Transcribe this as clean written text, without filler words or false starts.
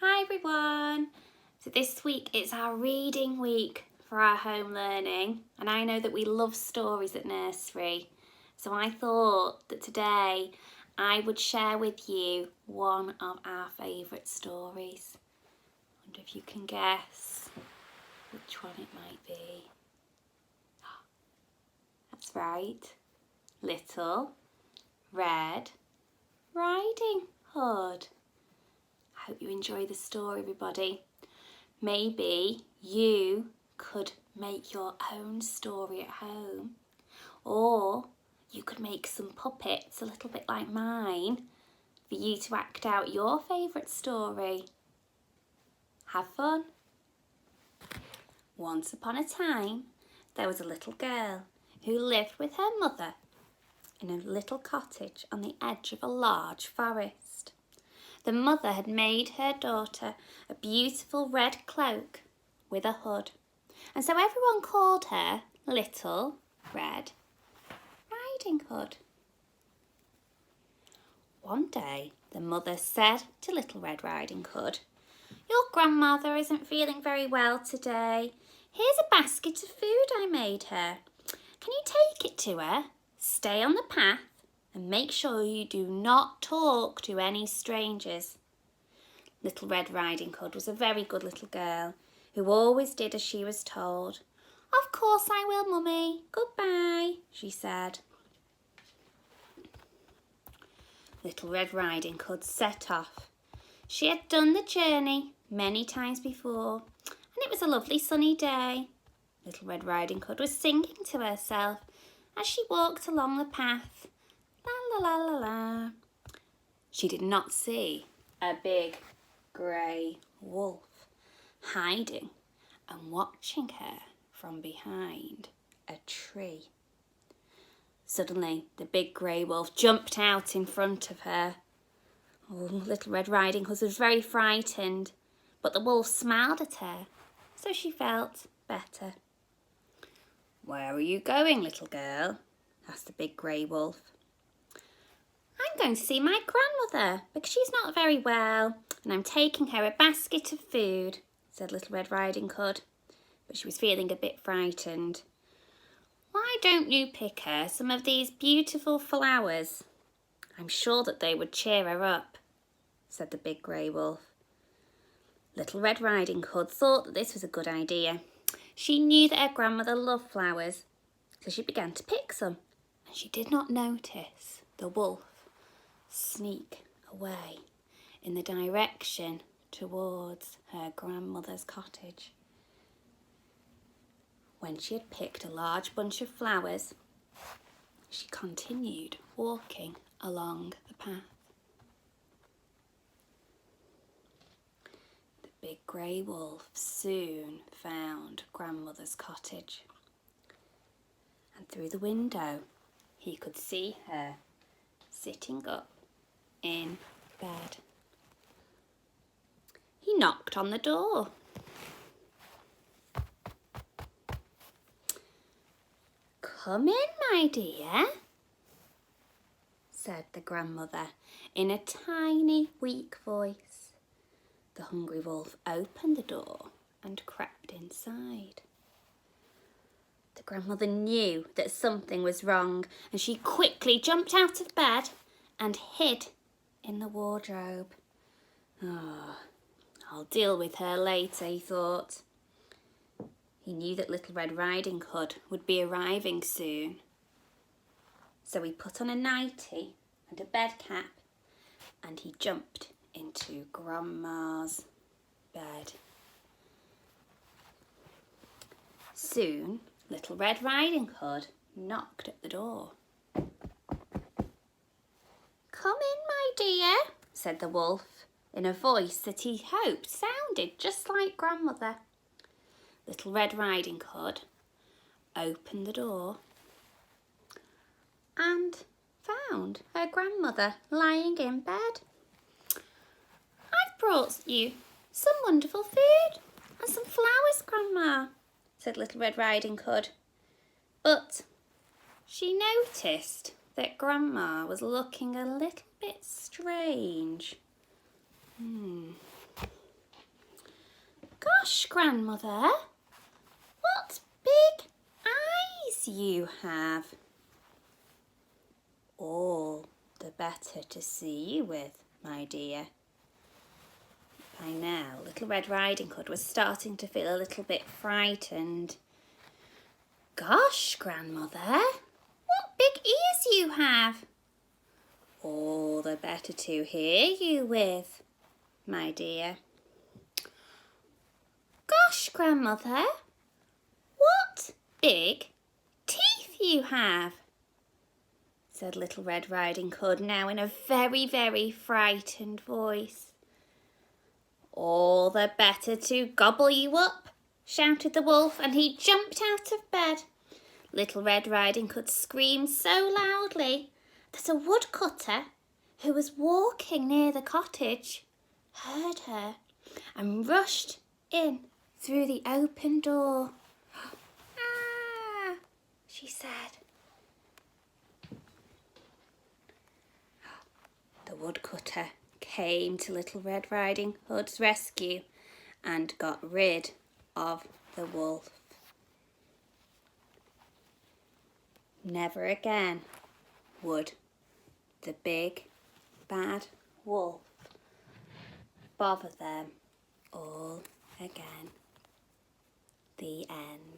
Hi everyone! So this week it's our reading week for our home learning, and I know that we love stories at nursery, so I thought that today I would share with you one of our favourite stories. I wonder if you can guess which one it might be. That's right, Little Red Riding Hood. I hope you enjoy the story, everybody. Maybe you could make your own story at home, or you could make some puppets a little bit like mine for you to act out your favourite story. Have fun. Once upon a time, there was a little girl who lived with her mother in a little cottage on the edge of a large forest. The mother had made her daughter a beautiful red cloak with a hood, and so everyone called her Little Red Riding Hood. One day the mother said to Little Red Riding Hood, "Your grandmother isn't feeling very well today. Here's a basket of food I made her. Can you take it to her? Stay on the path and make sure you do not talk to any strangers." Little Red Riding Hood was a very good little girl who always did as she was told. "Of course I will, Mummy. Goodbye," she said. Little Red Riding Hood set off. She had done the journey many times before, and it was a lovely sunny day. Little Red Riding Hood was singing to herself as she walked along the path. La la la la la. She did not see a big grey wolf hiding and watching her from behind a tree. Suddenly, the big grey wolf jumped out in front of her. Little Red Riding Hood was very frightened, but the wolf smiled at her, so she felt better. "Where are you going, little girl?" asked the big grey wolf. "I'm going to see my grandmother because she's not very well, and I'm taking her a basket of food," said Little Red Riding Hood, but she was feeling a bit frightened. "Why don't you pick her some of these beautiful flowers? I'm sure that they would cheer her up," said the big grey wolf. Little Red Riding Hood thought that this was a good idea. She knew that her grandmother loved flowers, so she began to pick some, and she did not notice the wolf sneak away in the direction towards her grandmother's cottage. When she had picked a large bunch of flowers, she continued walking along the path. The big grey wolf soon found grandmother's cottage, and through the window he could see her sitting up in bed. He knocked on the door. "Come in, my dear," said the grandmother in a tiny, weak voice. The hungry wolf opened the door and crept inside. The grandmother knew that something was wrong, and she quickly jumped out of bed and hid in the wardrobe. I'll deal with her later," he thought. He knew that Little Red Riding Hood would be arriving soon. So he put on a nightie and a bed cap, and he jumped into Grandma's bed. Soon, Little Red Riding Hood knocked at the door. "Come in, my dear," said the wolf in a voice that he hoped sounded just like grandmother. Little Red Riding Hood opened the door and found her grandmother lying in bed. "I've brought you some wonderful food and some flowers, Grandma," said Little Red Riding Hood. But she noticed that Grandma was looking a little bit strange. Gosh, Grandmother, what big eyes you have. All the better to see you with, my dear. By now, Little Red Riding Hood was starting to feel a little bit frightened. Gosh, Grandmother, what big ears you have. All the better to hear you with, my dear. Gosh, Grandmother, what big teeth you have, said Little Red Riding Hood, now in a very, very frightened voice. All the better to gobble you up, shouted the wolf, and he jumped out of bed. Little Red Riding Hood screamed so loudly that a woodcutter, who was walking near the cottage, heard her and rushed in through the open door. Ah, she said. The woodcutter came to Little Red Riding Hood's rescue and got rid of the wolf. Never again would the big bad wolf bother them all again. The end.